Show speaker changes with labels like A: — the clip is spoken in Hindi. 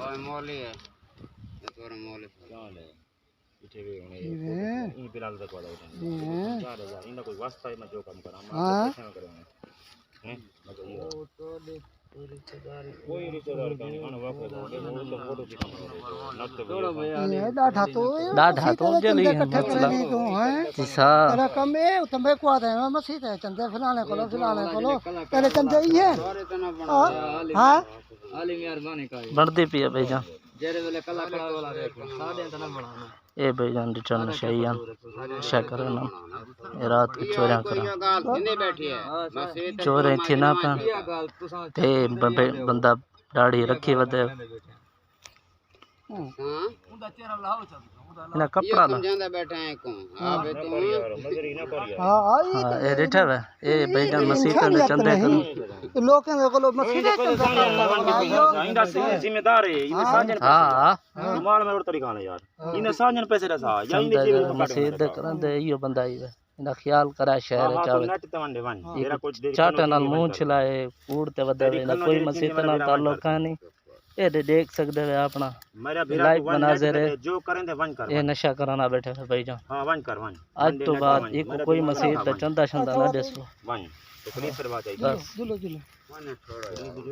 A: ओए मोली है ये तोरे मोली क्या ले इठे भी होने ई बिलाल तक वाला उठा 4000 इनका कोई वास्ता है मैं जो काम करा मैं कैसे में करूंगा हैं मतलब ये कोई रिश्तेदार का नहीं खाना वाको बोले वो तो फोटो की काम करे नट थोड़ा भैया ये
B: डाढ़ा तो जली है मसला जिसा
C: तेरा कम है तंबे को आता है मसीह है चंदे फलाने को तेरे चंदे ही है हां
A: आली मेहरबानी का
B: बढ़ते पिया भाईजान
A: जेरे वेले कला कला वाला देखो सादे तना बनाना
B: ए भाईजान रिटर्न शैयान शा करे ना ए रात की चोरियां करा चोरे थे ना पा ते बंदा दाढ़ी रखी वदे ना कपड़ा ला
A: समझांदा बैठा है को आवे तो
C: हां आई
B: ए रिठा वे ए भाईजान मसीह ते चंदे कर
C: लोकें दे कोलो मसीह
A: इंदा जिम्मेदार है इने साजन
B: हां
A: माल में और तरीका है यार इने साजन पैसे दा सा या इने जीवन
B: मसीह दे करंदे इयो बंदा ही वे इना ख्याल करा शहर चावे
A: नट तवंडे वन तेरा कुछ देर
B: चाटे नाल मुंह छिलाए कूड़ते वदे ना कोई मसीह नाल ताल्लुक नहीं ए देख सकदे वे अपना
A: मेरा
B: लाइफ मनाज़र है
A: जो करेंदे वन कर
B: ये नशा कराना बैठे है भाईजान
A: हां वन कर वन
B: आज तो बाद एक कोई मसीह ते चंदा शंदा ना देसो
A: वन तो पुलिस पर बात आई
C: जुलो
A: वन थोड़ा